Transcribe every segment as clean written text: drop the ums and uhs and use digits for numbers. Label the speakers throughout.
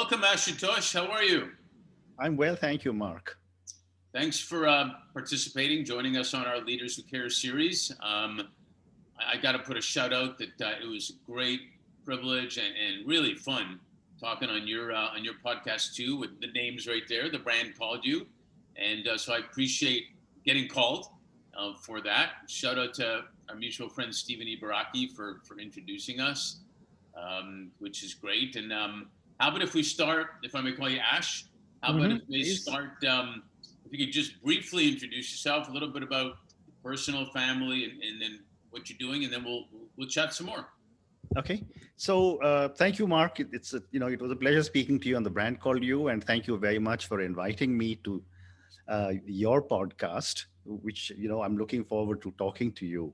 Speaker 1: Welcome, Ashutosh. How are you?
Speaker 2: I'm well, thank you, Mark.
Speaker 1: Thanks for participating, joining us on our Leaders Who Care series. I got to put a shout out that it was a great privilege and really fun talking on your podcast too, with the names right there. The brand called you, and so I appreciate getting called for that. Shout out to our mutual friend Stephen Ibaraki for introducing us, which is great. And how about if we start, if I may call you Ash? How about if we
Speaker 2: Please.
Speaker 1: start? If you could just briefly introduce yourself, a little bit about personal, family, and then what you're doing, and then we'll chat some more.
Speaker 2: Okay. So thank you, Mark. It was a pleasure speaking to you on the brand called you, and thank you very much for inviting me to your podcast, which I'm looking forward to talking to you.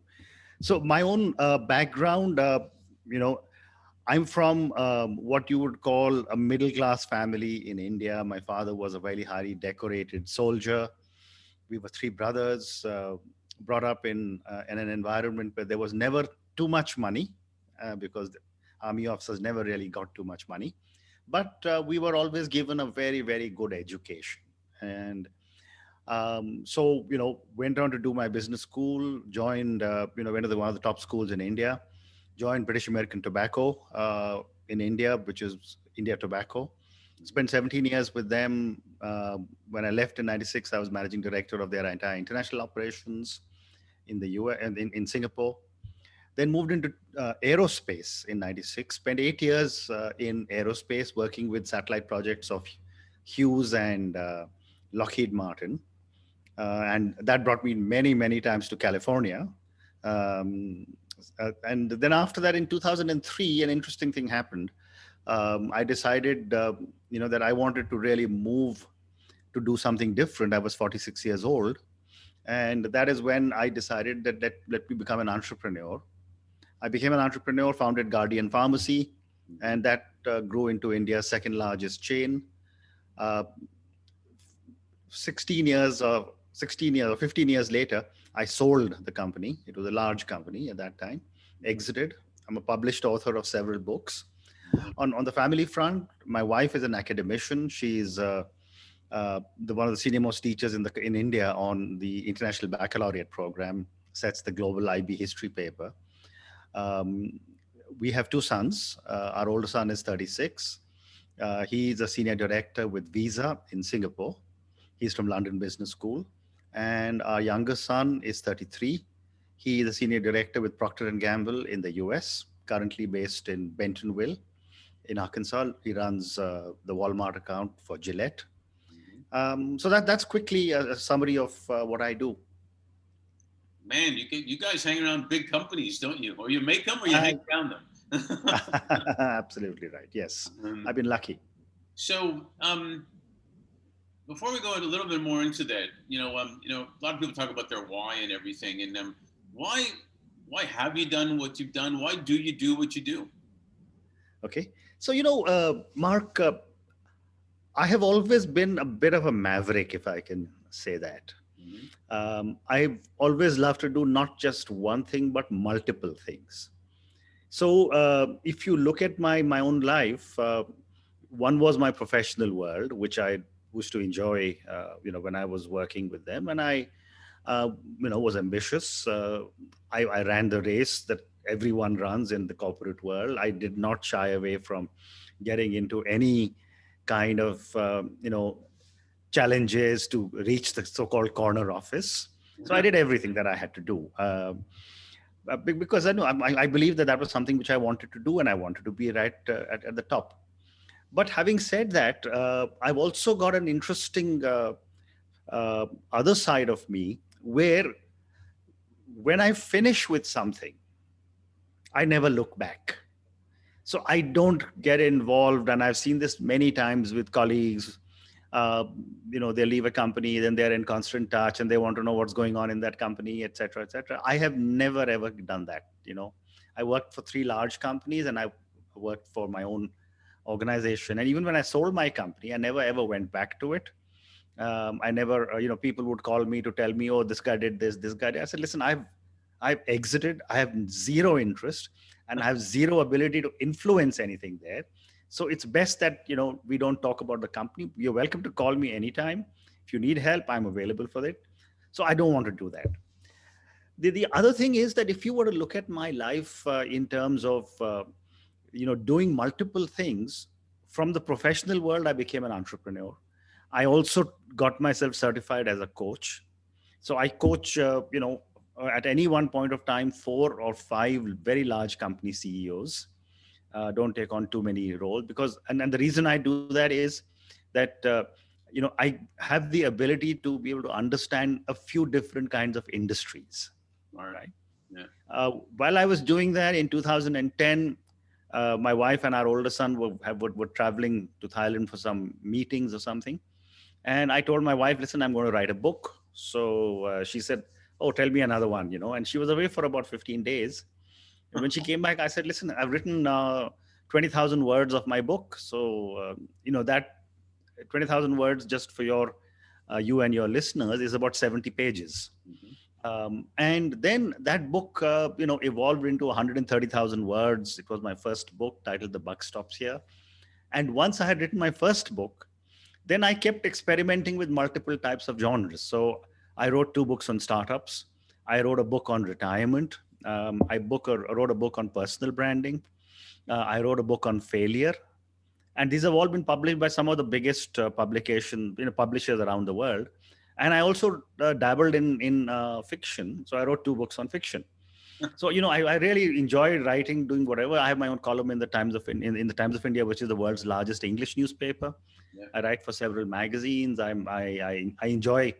Speaker 2: So my own background, you know, I'm from what you would call a middle class family in India. My father was a very highly decorated soldier. We were three brothers, brought up in an environment where there was never too much money, because the army officers never really got too much money. But we were always given a very, very good education. And went on to do my business school, joined, went to one of the top schools in India, joined British American Tobacco in India, which is India Tobacco. Spent 17 years with them. When I left in 96, I was managing director of their entire international operations in the US and in Singapore. Then moved into aerospace in 96. Spent 8 years in aerospace working with satellite projects of Hughes and Lockheed Martin. And that brought me many, many times to California. Um, and then after that, in 2003, an interesting thing happened. I decided, that I wanted to really move to do something different. I was 46 years old. And that is when I decided that let me become an entrepreneur. I became an entrepreneur, founded Guardian Pharmacy, and that grew into India's second largest chain. Uh, 16 years or 16 years or 15 years later, I sold the company. It was a large company at that time, exited. I'm a published author of several books. On the family front, my wife is an academician. She's the one of the senior most teachers in India on the International Baccalaureate program, sets the global IB history paper. Um, we have two sons. Our older son is 36. He's a senior director with Visa in Singapore. He's from London Business School. And our youngest son is 33. He is a senior director with Procter& Gamble in the US, currently based in Bentonville in Arkansas. He runs the Walmart account for Gillette. So that's quickly a summary of what I do.
Speaker 1: Man, you guys hang around big companies, don't you? Or you make them, or you hang
Speaker 2: I,
Speaker 1: around them.
Speaker 2: Absolutely right. Yes, I've been lucky.
Speaker 1: So, before we go a little bit more into that, a lot of people talk about their why and everything, and why why have you done what you've done? Why do you do what you do?
Speaker 2: Okay. So, Mark, I have always been a bit of a maverick, if I can say that.
Speaker 1: Mm-hmm.
Speaker 2: I've always loved to do not just one thing, but multiple things. So, if you look at my own life, one was my professional world, which I used to enjoy, when I was working with them, and I, was ambitious. I ran the race that everyone runs in the corporate world. I did not shy away from getting into any kind of, challenges to reach the so-called corner office. So I did everything that I had to do. Because I believe that was something which I wanted to do, and I wanted to be right at the top. But having said that, I've also got an interesting other side of me where when I finish with something, I never look back. So I don't get involved, and I've seen this many times with colleagues. uh, they leave a company, then they're in constant touch and they want to know what's going on in that company, et cetera, et cetera. I have never ever done that. I worked for three large companies, and I worked for my own organization, and even when I sold my company, I never ever went back to it. I never, people would call me to tell me, oh, this guy did this guy did. I said, listen, I've exited. I have zero interest, and I have zero ability to influence anything there. So it's best that, we don't talk about the company. You're welcome to call me anytime. If you need help, I'm available for it. So I don't want to do that. The other thing is that if you were to look at my life in terms of, doing multiple things, from the professional world, I became an entrepreneur. I also got myself certified as a coach. So I coach, at any one point of time, 4 or 5 very large company CEOs. Don't take on too many roles, because, and the reason I do that is that, I have the ability to be able to understand a few different kinds of industries,
Speaker 1: All right.
Speaker 2: right?
Speaker 1: Yeah.
Speaker 2: While I was doing that in 2010, my wife and our older son were traveling to Thailand for some meetings or something. And I told my wife, listen, I'm going to write a book. So she said, oh, tell me another one, and she was away for about 15 days. And when she came back, I said, listen, I've written 20,000 words of my book. So, that 20,000 words, just for you and your listeners, is about 70 pages.
Speaker 1: Mhm.
Speaker 2: And then that book, evolved into 130,000 words. It was my first book, titled The Buck Stops Here. And once I had written my first book, then I kept experimenting with multiple types of genres. So I wrote 2 books on startups. I wrote a book on retirement. Wrote a book on personal branding. I wrote a book on failure. And these have all been published by some of the biggest publishers around the world. And I also dabbled in fiction. So I wrote 2 books on fiction. So I really enjoy writing, doing whatever. I have my own column in the in the Times of India, which is the world's largest English newspaper.
Speaker 1: Yeah.
Speaker 2: I write for several magazines. I enjoy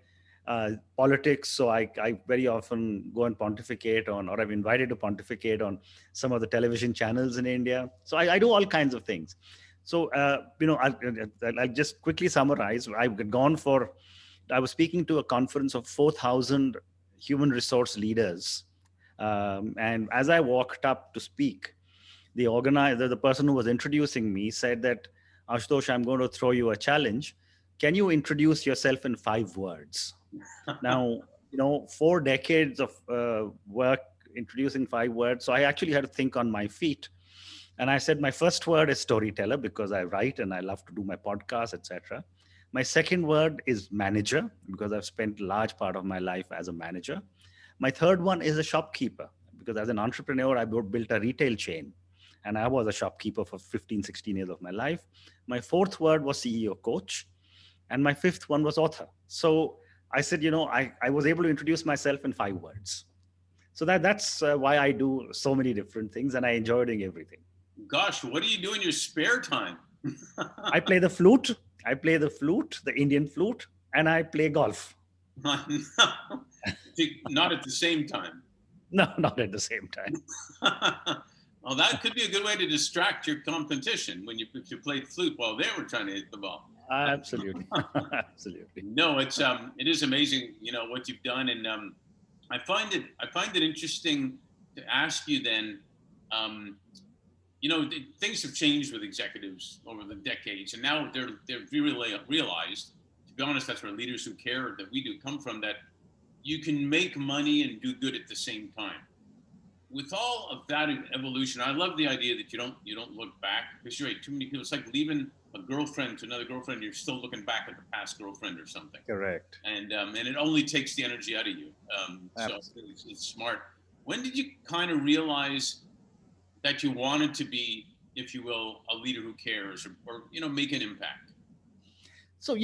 Speaker 2: politics, so I very often go and pontificate on, or I'm invited to pontificate on some of the television channels in India. So I do all kinds of things. So I'll just quickly summarize. I was speaking to a conference of 4,000 human resource leaders, and as I walked up to speak, the person who was introducing me, said that, Ashutosh, I'm going to throw you a challenge. Can you introduce yourself in 5 words? Now, 4 decades of work introducing 5 words. So I actually had to think on my feet. And I said, my first word is storyteller, because I write and I love to do my podcast, etc. My second word is manager, because I've spent a large part of my life as a manager. My third one is a shopkeeper, because as an entrepreneur, I built a retail chain. And I was a shopkeeper for 15, 16 years of my life. My fourth word was CEO coach. And my fifth one was author. So I said, I was able to introduce myself in 5 words. So that's why I do so many different things, and I enjoy doing everything.
Speaker 1: Gosh, what do you do in your spare time?
Speaker 2: I play the flute. I play the flute, the Indian flute, and I play golf.
Speaker 1: Not at the same time.
Speaker 2: No, not at the same time.
Speaker 1: Well, that could be a good way to distract your competition if you played flute while they were trying to hit the ball.
Speaker 2: Absolutely, absolutely.
Speaker 1: No, it is amazing, what you've done, and I find it interesting to ask you then. Things have changed with executives over the decades, and now they've really realized. To be honest, that's where Leaders Who Care that we do come from. That you can make money and do good at the same time. With all of that evolution, I love the idea that you don't look back, because you're right. Too many people. It's like leaving a girlfriend to another girlfriend. You're still looking back at the past girlfriend or something.
Speaker 2: Correct.
Speaker 1: And it only takes the energy out of you. So it's smart. When did you kind of realize that you wanted to be, if you will, a leader who cares, or make an impact?
Speaker 2: So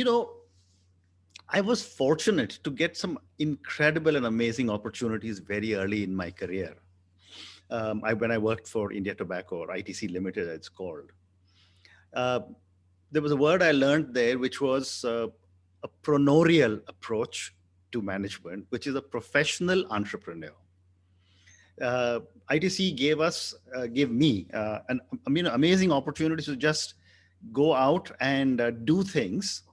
Speaker 2: I was fortunate to get some incredible and amazing opportunities very early in my career. When I worked for India Tobacco, or ITC Limited, it's called. There was a word I learned there, which was a pronorial approach to management, which is a professional entrepreneur. ITC gave me an amazing opportunity to just go out and do things.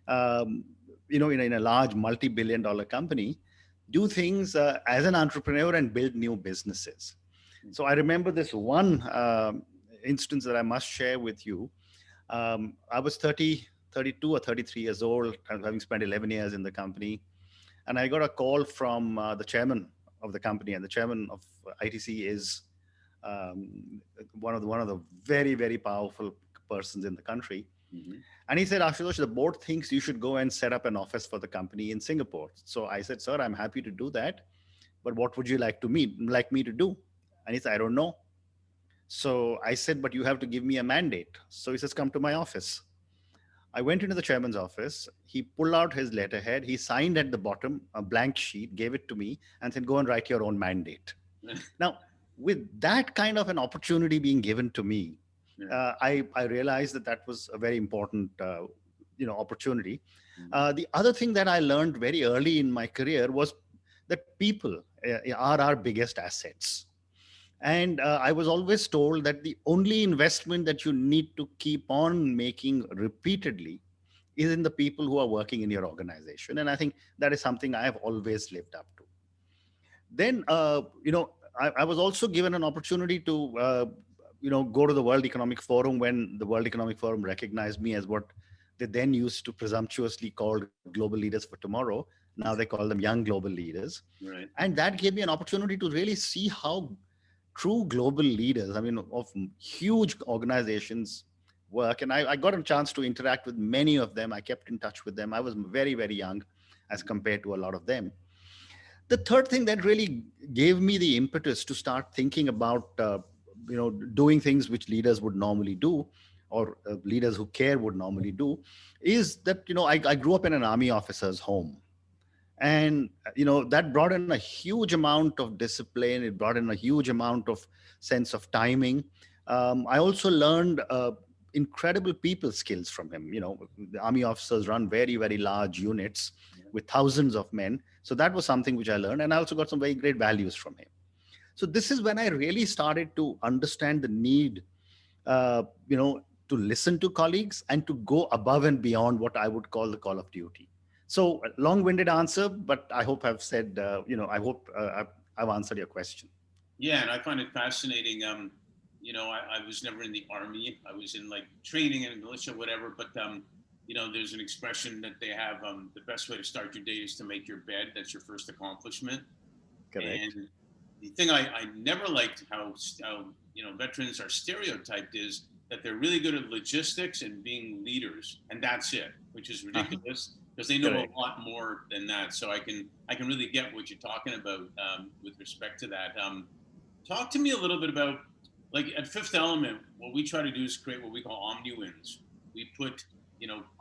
Speaker 2: In a large multi-billion-dollar company, do things as an entrepreneur and build new businesses. So I remember this one instance that I must share with you. I was 32 or 33 years old, having spent 11 years in the company. And I got a call from the chairman of the company, and the chairman of ITC is one of the very, very powerful persons in the country.
Speaker 1: Mhm.
Speaker 2: And he said, Ashutosh, the board thinks you should go and set up an office for the company in Singapore. So I said, sir, I'm happy to do that. But what would you like me to do? And he said, I don't know. So I said, but you have to give me a mandate. So he says, come to my office. I went into the chairman's office. He pulled out his letterhead. He signed at the bottom a blank sheet, gave it to me, and said, go and write your own mandate. Now, with that kind of an opportunity being given to me,
Speaker 1: Yeah.
Speaker 2: I realized that that was a very important opportunity.
Speaker 1: Mhm.
Speaker 2: The other thing that I learned very early in my career was that people are our biggest assets. And I was always told that the only investment that you need to keep on making repeatedly is in the people who are working in your organization. And I think that is something I have always lived up to. Then, I was also given an opportunity to, go to the World Economic Forum when the World Economic Forum recognized me as what they then used to presumptuously call global leaders for tomorrow. Now they call them young global leaders.
Speaker 1: Right.
Speaker 2: And that gave me an opportunity to really see how true global leaders, I mean, of huge organizations work. And I got a chance to interact with many of them. I kept in touch with them. I was very, very young as compared to a lot of them. The third thing that really gave me the impetus to start thinking about, doing things which leaders would normally do, or leaders who care would normally do, is that, I grew up in an army officer's home. And that brought in a huge amount of discipline. It brought in a huge amount of sense of timing. I also learned incredible people skills from him. The army officers run very, very large units with thousands of men. So that was something which I learned, and I also got some very great values from him. So this is when I really started to understand the need, uh, you know to listen to colleagues and to go above and beyond what I would call the call of duty. So long-winded answer, but I hope I've said, I hope I've answered your question.
Speaker 1: Yeah, and I find it fascinating. I was never in the army. I was in like training and militia, whatever. But there's an expression that they have. The best way to start your day is to make your bed. That's your first accomplishment.
Speaker 2: Correct.
Speaker 1: And the thing I never liked how veterans are stereotyped is that they're really good at logistics and being leaders, and that's it, which is
Speaker 2: Uh-huh.
Speaker 1: ridiculous because they know a
Speaker 2: Correct.
Speaker 1: lot more than that. So I can really get what you're talking about with respect to that. Talk to me a little bit about, like, at Fifth Element, what we try to do is create what we call omni-wins. We put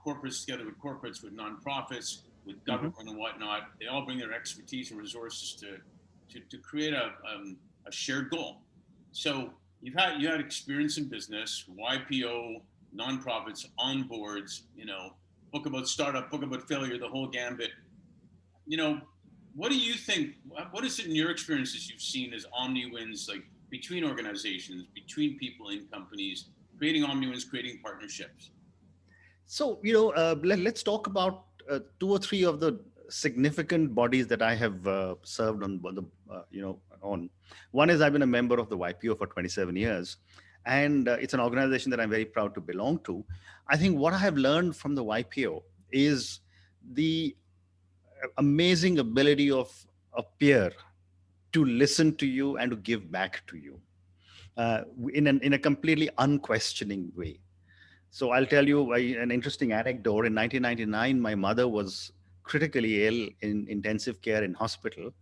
Speaker 1: corporates together with corporates, with nonprofits, with
Speaker 2: Hmm.
Speaker 1: government and whatnot. They all bring their expertise and resources to create a shared goal. So you had experience in business, YPO, nonprofits, on boards, book about startup, book about failure, the whole gambit. You know, what do you think? What is it in your experiences you've seen as omni wins, like between organizations, between people in companies, creating omni wins, creating partnerships?
Speaker 2: So, let's talk about two or three of the significant bodies that I have served on. One is I've been a member of the YPO for 27 years, and it's an organization that I'm very proud to belong to. I think what I have learned from the YPO is the amazing ability of a peer to listen to you and to give back to you in a completely unquestioning way. So I'll tell you an interesting anecdote. In 1999, my mother was critically ill in intensive care in hospital,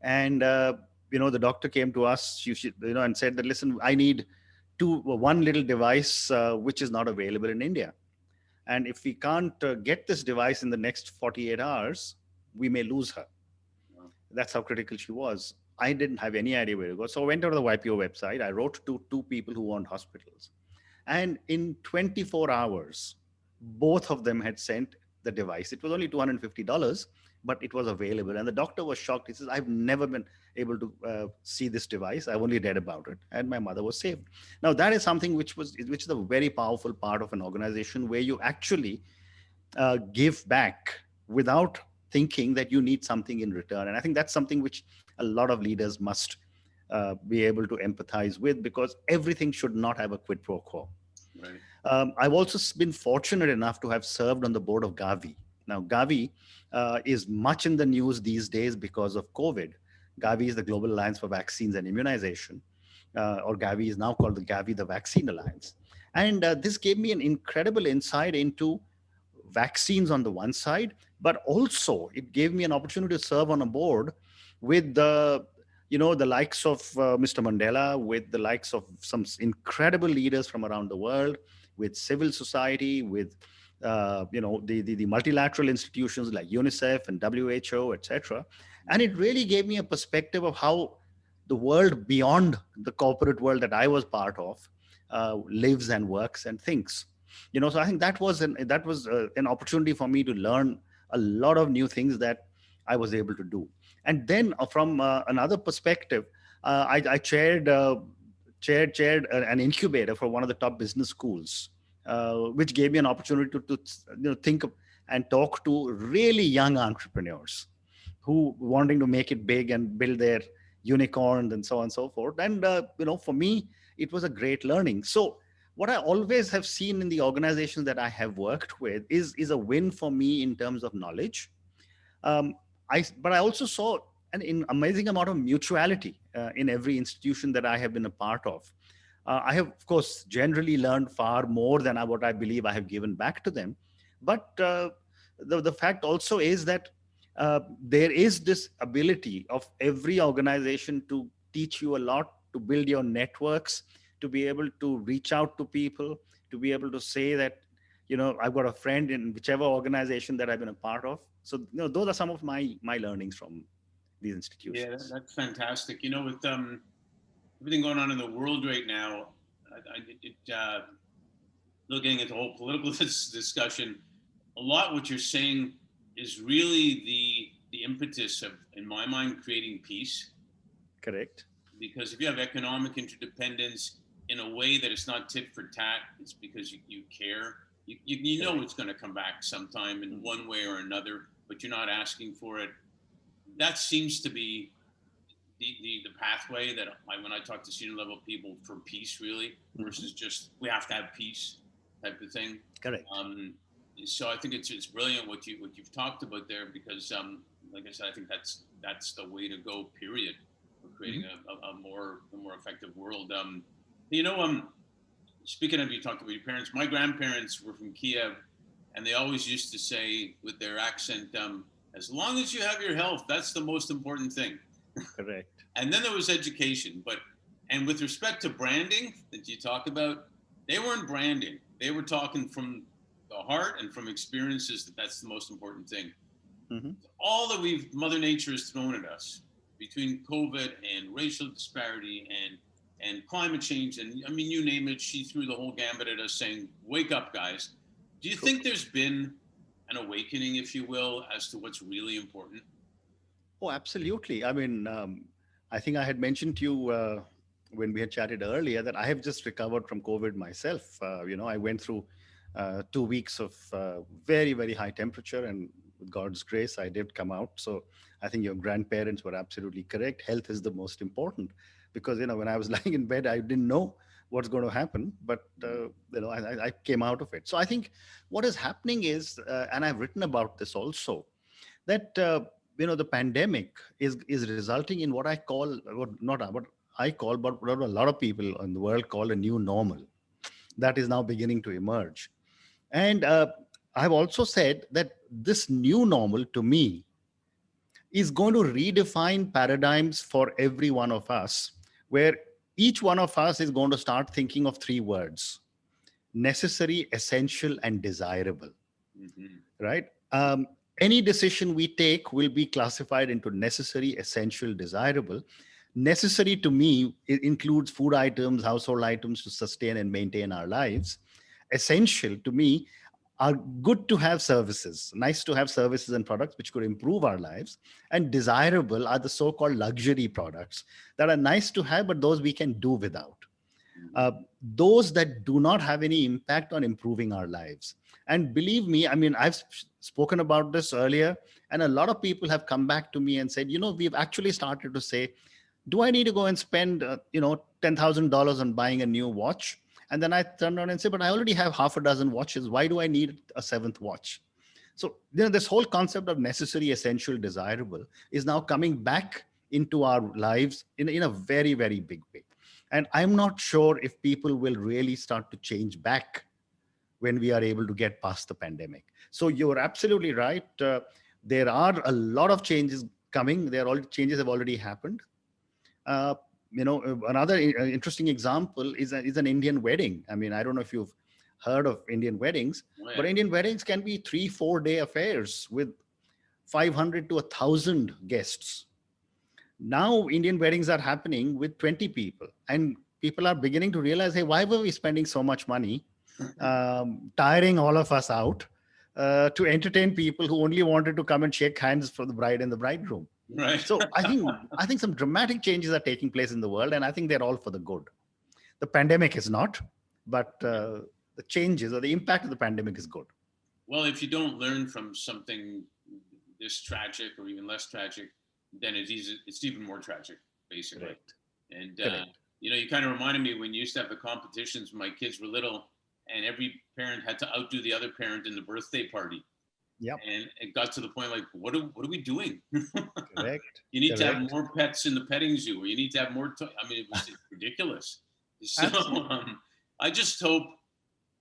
Speaker 2: and the doctor came to us, and said that, listen, I need one little device which is not available in India, and if we can't get this device in the next 48 hours, we may lose her. That's how critical she was. I didn't have any idea where to go. So I went out to the YPO website. I wrote to two people who owned hospitals. And in 24 hours, both of them had sent the device. It was only $250, but it was available. And the doctor was shocked. He says, I've never been able to see this device. I've only read about it. And my mother was saved. Now, that is something which is a very powerful part of an organization where you actually give back without thinking that you need something in return. And I think that's something which a lot of leaders must be able to empathize with, because everything should not have a quid pro quo.
Speaker 1: Right.
Speaker 2: I've also been fortunate enough to have served on the board of Gavi. Now, Gavi is much in the news these days because of COVID. Gavi is the Global Alliance for Vaccines and Immunization, or Gavi is now called the Gavi, the Vaccine Alliance. And this gave me an incredible insight into vaccines on the one side, but also it gave me an opportunity to serve on a board with the likes of Mr. Mandela, with the likes of some incredible leaders from around the world, with civil society, with the multilateral institutions like UNICEF and WHO, etc. And it really gave me a perspective of how the world beyond the corporate world that I was part of lives and works and thinks. So I think that was an opportunity for me to learn a lot of new things that I was able to do. And then from another perspective, I chaired an incubator for one of the top business schools, which gave me an opportunity to think and talk to really young entrepreneurs who wanting to make it big and build their unicorns and so on and so forth. And for me, it was a great learning. So what I always have seen in the organizations that I have worked with is a win for me in terms of knowledge. um, but I also saw an amazing amount of mutuality in every institution that I have been a part of. I have, of course, generally learned far more than what I believe I have given back to them. But the fact also is that there is this ability of every organization to teach you a lot, to build your networks, to be able to reach out to people, to be able to say that, I've got a friend in whichever organization that I've been a part of. So, those are some of my learnings from these
Speaker 1: Yeah,
Speaker 2: institutions.
Speaker 1: that's fantastic. With everything going on in the world right now, looking at the whole political discussion, a lot what you're saying is really the impetus of, in my mind, creating peace.
Speaker 2: Correct.
Speaker 1: Because if you have economic interdependence in a way that it's not tit for tat, it's because you care. You know it's going to come back sometime in one way or another, but you're not asking for it. That seems to be the pathway that when I talk to senior level people for peace, really, versus just we have to have peace type of thing.
Speaker 2: Correct.
Speaker 1: So I think it's brilliant what you've talked about there, because like I said, I think that's the way to go. Period. For creating a more effective world. You know, speaking of, you talked about your parents. My grandparents were from Kiev, and they always used to say with their accent, "As long as you have your health, that's the most important thing."
Speaker 2: Correct.
Speaker 1: And then there was education, and with respect to branding that you talk about, they weren't branding. They were talking from the heart and from experiences that's the most important thing.
Speaker 2: Mm-hmm.
Speaker 1: All that Mother Nature has thrown at us between COVID and racial disparity and climate change, and I mean, you name it, she threw the whole gambit at us saying, "Wake up, guys." Do you think there's been an awakening, if you will, as to what's really important?
Speaker 2: Oh, absolutely. I mean, I think I had mentioned to you when we had chatted earlier that I have just recovered from COVID myself. I went through 2 weeks of very, very high temperature, and with God's grace, I did come out. So I think your grandparents were absolutely correct. Health is the most important, because, when I was lying in bed, I didn't know what's going to happen, but I came out of it. So I think what is happening is, and I've written about this also, that the pandemic is resulting in what I call, what I call, but what a lot of people in the world call a new normal that is now beginning to emerge. And I've also said that this new normal, to me, is going to redefine paradigms for every one of us, where each one of us is going to start thinking of three words: necessary, essential, and desirable.
Speaker 1: Mm-hmm.
Speaker 2: Right? Any decision we take will be classified into necessary, essential, desirable. Necessary, to me, it includes food items, household items to sustain and maintain our lives. Essential, to me, are good to have services, nice to have services and products which could improve our lives. And desirable are the so-called luxury products that are nice to have, but those we can do without. uh, those that do not have any impact on improving our lives. And believe me, I mean, I've spoken about this earlier, and a lot of people have come back to me and said, we've actually started to say, do I need to go and spend, $10,000 on buying a new watch? And then I turn around and say, but I already have half a dozen watches. Why do I need a seventh watch? So, this whole concept of necessary, essential, desirable is now coming back into our lives in a very, very big way. And I'm not sure if people will really start to change back when we are able to get past the pandemic. So you're absolutely right. There are a lot of changes coming. Changes have already happened. Uh, Another interesting example is an Indian wedding. I mean, I don't know if you've heard of Indian weddings,
Speaker 1: Oh,
Speaker 2: but
Speaker 1: yeah.
Speaker 2: Indian weddings can be 3-4 day affairs with 500 to 1,000 guests. Now Indian weddings are happening with 20 people, and people are beginning to realize, hey, why were we spending so much money, tiring all of us out, to entertain people who only wanted to come and shake hands for the bride and the bridegroom?
Speaker 1: Right.
Speaker 2: So I think some dramatic changes are taking place in the world, and I think they're all for the good. The pandemic is not, but the changes or the impact of the pandemic is good.
Speaker 1: Well, if you don't learn from something this tragic or even less tragic, then it's even more tragic, basically.
Speaker 2: Correct.
Speaker 1: And
Speaker 2: Correct.
Speaker 1: you kind of reminded me when you used to have the competitions when my kids were little, and every parent had to outdo the other parent in the birthday party.
Speaker 2: Yep.
Speaker 1: And it got to the point like, what are we doing?
Speaker 2: Correct.
Speaker 1: You need to have
Speaker 2: Correct.
Speaker 1: more pets in the petting zoo, or you need to have more. I mean, it was ridiculous. So
Speaker 2: Absolutely.
Speaker 1: I just hope.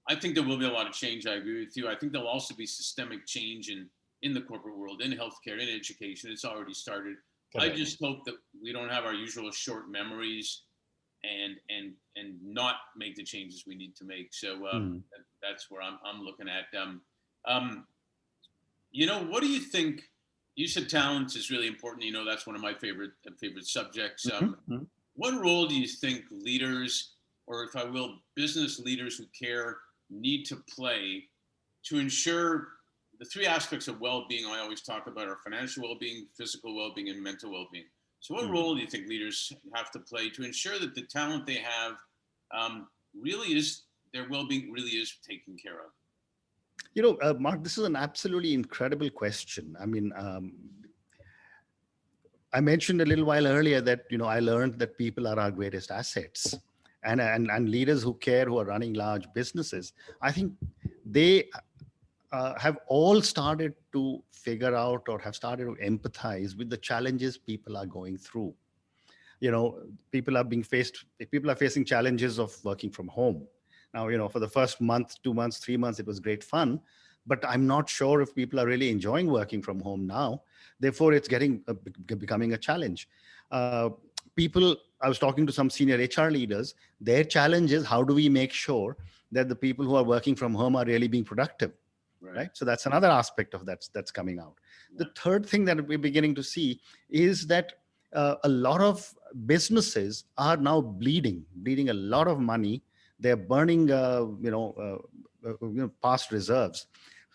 Speaker 1: I think there will be a lot of change. I agree with you. I think there'll also be systemic change in the corporate world, in healthcare, in education. It's already started. I
Speaker 2: Correct.
Speaker 1: just hope that we don't have our usual short memories and not make the changes we need to make. So
Speaker 2: Hmm.
Speaker 1: that's where I'm looking at. Um, what do you think? You said talent is really important. That's one of my favorite subjects.
Speaker 2: Mhm.
Speaker 1: What role do you think leaders, or if I will, business leaders who care, need to play to ensure the three aspects of well-being I always talk about are financial well-being, physical well-being, and mental well-being? So, what
Speaker 2: Hmm.
Speaker 1: role do you think leaders have to play to ensure that the talent they have really is their well-being really is taken care of?
Speaker 2: Mark, this is an absolutely incredible question. I mean, I mentioned a little while earlier that I learned that people are our greatest assets, and leaders who care, who are running large businesses. I think they have all started to figure out or have started to empathize with the challenges people are going through. you know People are facing challenges of working from home now. For the first month, 2 months, 3 months, it was great fun, but I'm not sure if people are really enjoying working from home now. Therefore it's becoming a challenge. People I was talking to some senior HR leaders. Their challenge is, how do we make sure that the people who are working from home are really being productive?
Speaker 1: Right.
Speaker 2: Right, so that's another aspect of that's coming out. The
Speaker 1: Yeah.
Speaker 2: third thing that we're beginning to see is that a lot of businesses are now bleeding a lot of money. They're burning past reserves.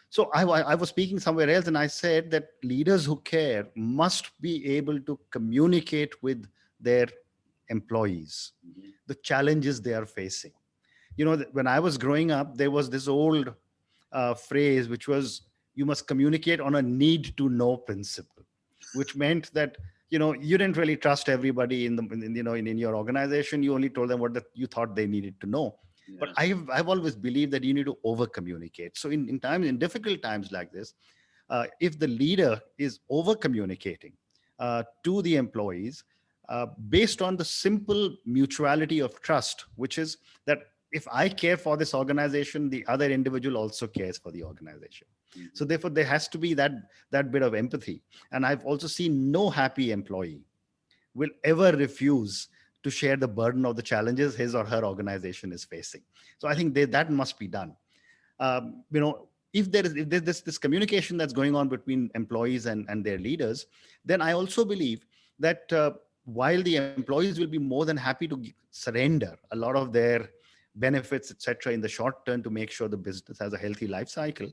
Speaker 2: So I was speaking somewhere else, and I said that leaders who care must be able to communicate with their employees
Speaker 1: Mhm.
Speaker 2: the challenges they are facing. When I was growing up, there was this old phrase which was, you must communicate on a need to know principle, which meant that you didn't really trust everybody in your organization. You only told them what that you thought they needed to know. But
Speaker 1: Yeah.
Speaker 2: I've always believed that you need to over communicate. So in difficult times like this, if the leader is over communicating to the employees, based on the simple mutuality of trust, which is that if I care for this organization, the other individual also cares for the organization. So
Speaker 1: Mhm.
Speaker 2: therefore, there has to be that bit of empathy. And I've also seen no happy employee will ever refuse to share the burden of the challenges his or her organization is facing. So I think that must be done. If there's this communication that's going on between employees and their leaders, then I also believe that while the employees will be more than happy to surrender a lot of their benefits, etc., in the short term to make sure the business has a healthy life cycle,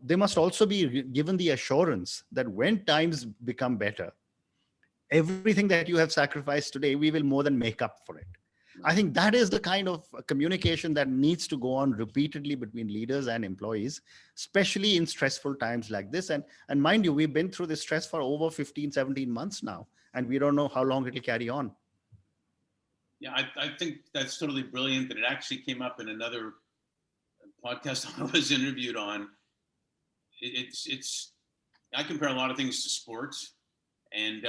Speaker 2: they must also be given the assurance that when times become better, everything that you have sacrificed today, we will more than make up for it. I
Speaker 1: Right.
Speaker 2: think that is the kind of communication that needs to go on repeatedly between leaders and employees, especially in stressful times like this. And mind you, we've been through this stress for over 15, 17 months now, and we don't know how long it'll carry on.
Speaker 1: Yeah, I think that's totally brilliant. That it actually came up in another podcast I was interviewed on. It's I compare a lot of things to sports, and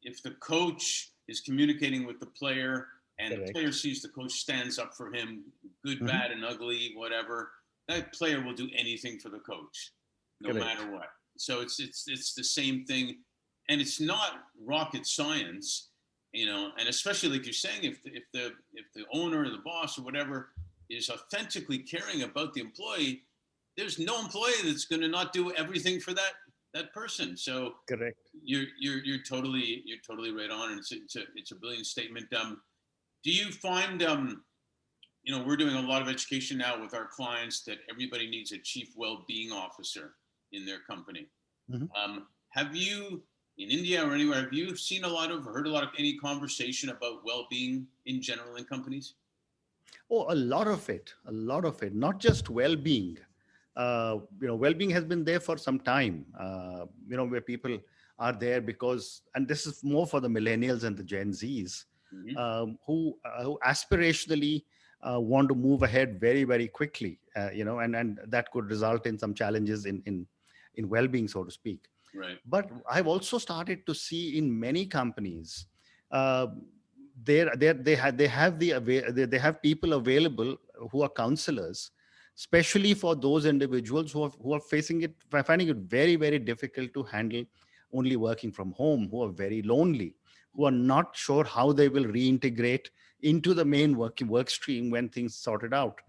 Speaker 1: if the coach is communicating with the player and the
Speaker 2: Correct.
Speaker 1: player sees the coach stands up for him, good,
Speaker 2: Mhm.
Speaker 1: bad, and ugly, whatever, that player will do anything for the coach, no
Speaker 2: Correct.
Speaker 1: matter what. So it's the same thing, and it's not rocket science, and especially like you're saying, if the owner or the boss or whatever is authentically caring about the employee, there's no employee that's going to not do everything for that person. So
Speaker 2: Correct.
Speaker 1: you're totally right on, and it's a brilliant statement. Do you find we're doing a lot of education now with our clients that everybody needs a chief well-being officer in their company.
Speaker 2: Mhm.
Speaker 1: Have you, in India or anywhere, have you seen a lot of, or heard a lot of any conversation about well-being in general in companies?
Speaker 2: Oh, a lot of it, not just well-being. Well-being has been there for some time. Where people are there because, and this is more for the millennials and the Gen Zs,
Speaker 1: Hmm.
Speaker 2: who aspirationally want to move ahead very, very quickly. And that could result in some challenges in well-being, so to speak.
Speaker 1: Right.
Speaker 2: But I've also started to see in many companies, uh, they have people available who are counselors, especially for those individuals who are finding it very, very difficult to handle only working from home, who are very lonely, who are not sure how they will reintegrate into the main work stream when things sorted out.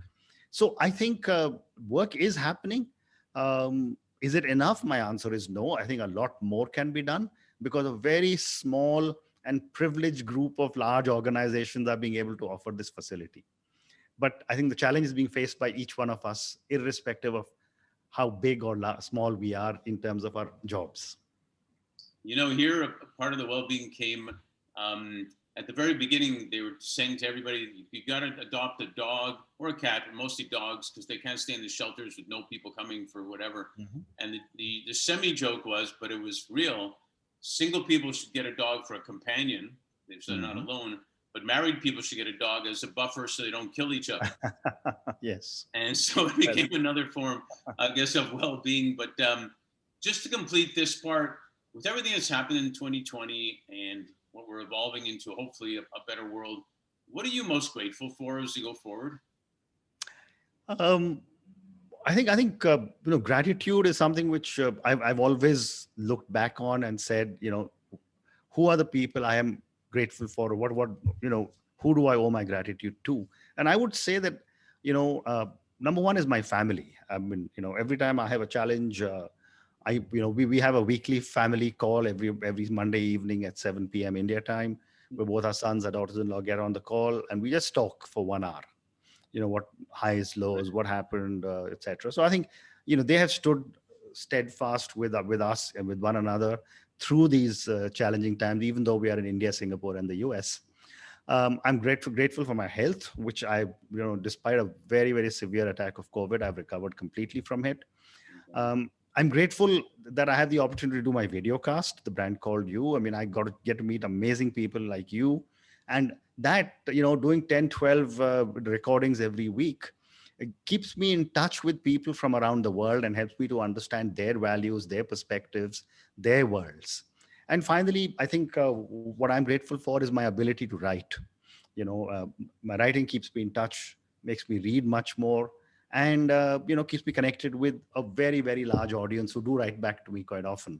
Speaker 2: So I think work is happening. Is it enough? My answer is no. I think a lot more can be done because a very small and privileged group of large organizations are being able to offer this facility. But I think the challenge is being faced by each one of us, irrespective of how big or small we are in terms of our jobs.
Speaker 1: Here a part of the well-being came at the very beginning. They were saying to everybody, you got to adopt a dog or a cat, but mostly dogs, because they can't stay in the shelters with no people coming for whatever.
Speaker 2: Mhm.
Speaker 1: And the semi joke was, but it was real, single people should get a dog for a companion so they're not
Speaker 2: Mhm.
Speaker 1: alone, but married people should get a dog as a buffer so they don't kill each other.
Speaker 2: Yes.
Speaker 1: And so it
Speaker 2: Well,
Speaker 1: became another form, I guess, of well-being. But just to complete this part, with everything that's happened in 2020 and what we're evolving into, hopefully a better world, what are you most grateful for as you go forward?
Speaker 2: um, I think gratitude is something which I've always looked back on and said, who are the people I am grateful for? You know, who do I owe my gratitude to? And I would say that, you know, uh, number one is my family. I mean, every time I have a challenge, we have a weekly family call every Monday evening at 7 p.m. India time, where both our sons and daughters-in-law get on the call and we just talk for 1 hour. What highs, lows, what happened, etc. So I think they have stood steadfast with us and with one another through these challenging times, even though we are in India, Singapore, and the US. I'm grateful for my health, which despite a very, very severe attack of COVID, I've recovered completely from it. I'm grateful that I have the opportunity to do my video cast, the brand called You. I mean, I got to get to meet amazing people like you. And that, doing 10, 12 recordings every week, it keeps me in touch with people from around the world and helps me to understand their values, their perspectives, their worlds. And finally, I think what I'm grateful for is my ability to write. My writing keeps me in touch, makes me read much more, and keeps me connected with a very, very large audience who do write back to me quite often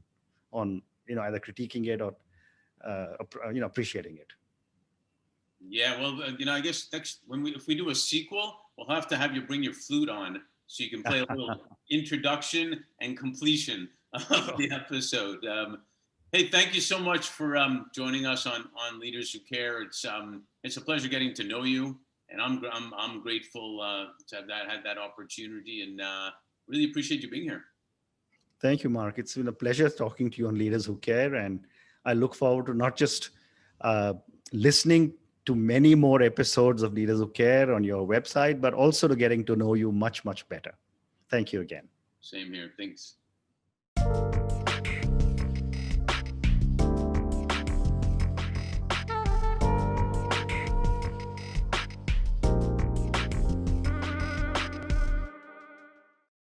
Speaker 2: on either critiquing it or appreciating it.
Speaker 1: Yeah, well, I guess next if we do a sequel, we'll have to have you bring your flute on so you can play a little introduction and completion of the episode. Hey, thank you so much for joining us on Leaders Who Care. It's a pleasure getting to know you, and I'm grateful to have had that opportunity, and really appreciate you being here.
Speaker 2: Thank you, Mark. It's been a pleasure talking to you on Leaders Who Care, and I look forward to not just uh, listening to many more episodes of Leaders Who Care on your website, but also to getting to know you much, much better. Thank you again.
Speaker 1: Same here. Thanks.